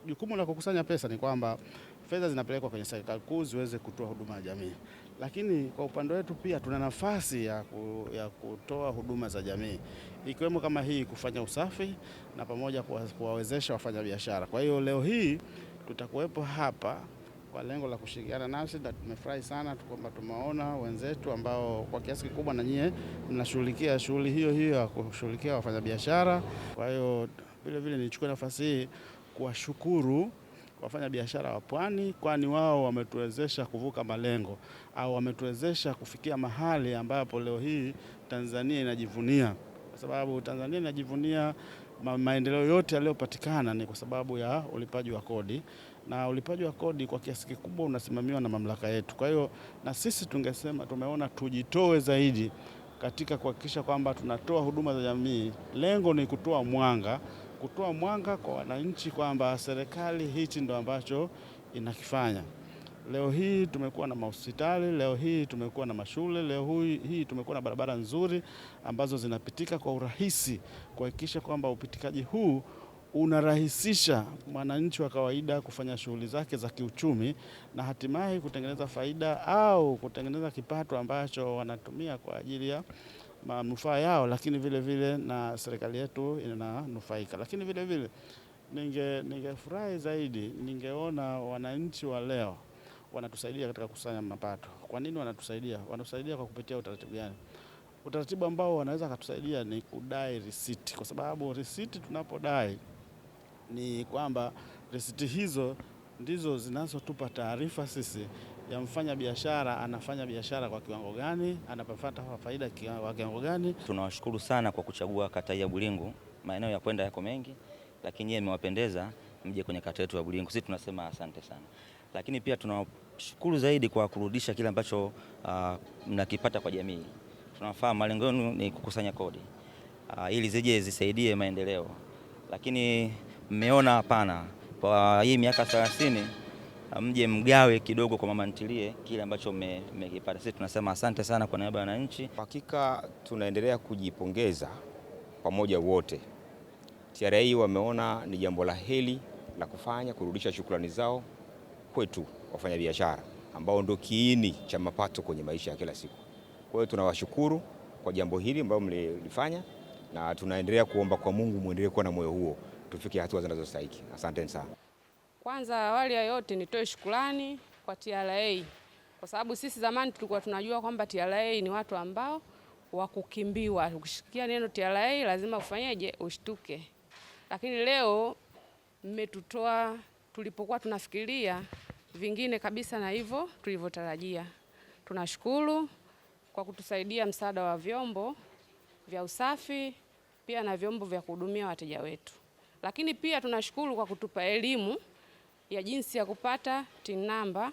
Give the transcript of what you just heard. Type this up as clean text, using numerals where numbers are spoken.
jukumu la kukusanya pesa ni kwamba fedha zinapelekwa kwenye serikali kuu ziweze kutoa huduma ya jamii, lakini kwa upande wetu pia tuna nafasi ya kutoa huduma za jamii, ikiwemo kama hii kufanya usafi na pamoja kuwawezesha wafanyabiashara. Kwa hiyo leo hii tutakuwepo hapa kwa lengo la kushirikiana nasi, na tumefurahi sana kwamba tumeona wenzetu ambao kwa kiasi kikubwa na nyie mnashughulikia shughuli hiyo hiyo ya kushughulikia wafanyabiashara. Kwa hiyo vile nichukue nafasi hii kuwashukuru wafanyabiashara wa Pwani, kwani wao wametuwezesha kuvuka malengo au wametuwezesha kufikia mahali ambapo leo hii Tanzania inajivunia, kwa sababu Tanzania inajivunia maendeleo yote yaliyopatikana ni kwa sababu ya ulipaji wa kodi, na ulipaji wa kodi kwa kiasi kikubwa unasimamiwa na mamlaka yetu. Kwa hiyo na sisi tumeona tujitoe zaidi katika kuhakikisha kwamba tunatoa huduma za jamii. Lengo ni kutoa mwanga kwa wananchi kwamba serikali hichi ndo ambacho inakifanya. Leo hii tumekuwa na mahospitali, leo hii tumekuwa na mashule, leo hii tumekuwa na barabara nzuri ambazo zinapitika kwa urahisi, kuhakikisha kwamba upitikaji huu unarahisisha mwananchi wa kawaida kufanya shughuli zake za kiuchumi na hatimaye kutengeneza faida au kutengeneza kipato ambacho wanatumia kwa ajili ya manufaa yao, lakini vile vile na serikali yetu inanufaika. Lakini vile vile ningefurahi zaidi ningeona wananchi wa leo wanatusaidia katika kukusanya mapato. Kwa nini wanatusaidia? Wanatusaidia kwa kupitia utaratibu gani? Utaratibu ambao wanaweza kutusaidia ni kudai risiti, kwa sababu risiti tunapodai ni kwamba risiti hizo ndizo zinazotupa taarifa sisi ya mfanya biashara anafanya biashara kwa kiwango gani, anapata faida kwa kiwango gani. Tunawashukuru sana kwa kuchagua kata hii ya Bulingu. Maeneo ya kwenda yako mengi, lakini yeye imewapendeza mje kwenye kata yetu ya Bulingu. Sisi tunasema asante sana. Lakini pia tunawashukuru zaidi kwa kurudisha kile ambacho mnakipata kwa jamii. Tunafahamu malengo yenu ni kukusanya kodi ili zije zisaidie maendeleo, lakini mmeona hapana, kwa hii miaka 30 mje mgawe kidogo kwa mama ntilie kile ambacho mmekipata. Sisi tunasema asante sana kwa niaba ya wananchi. Hakika tunaendelea kujipongeza pamoja wote. TRA wameona ni jambo la heri la kufanya kurudisha shukrani zao kwetu wafanyabiashara ambao ndio kiini cha mapato kwenye maisha ya kila siku. Kwa hiyo tunawashukuru kwa jambo hili ambalo mlifanya, na tunaendelea kuomba kwa Mungu muendelee kuwa na moyo huo tufike hatua zinazostahili. Asante sana. Kwanza awali ya yote nitoe shukrani kwa TRA, kwa sababu sisi zamani tulikuwa tunajua kwamba TRA ni watu ambao wakukimbiwa. Ukisikia neno TRA lazima ufanyeje? Ushtuke. Lakini leo mmetutoa tulipokuwa tunafikiria vingine kabisa na hivyo tulivyotarajia. Tunashukuru kwa kutusaidia msaada wa vyombo vya usafi pia na vyombo vya kuhudumia wateja wetu. Lakini pia tunashukuru kwa kutupa elimu ya jinsi ya kupata TIN namba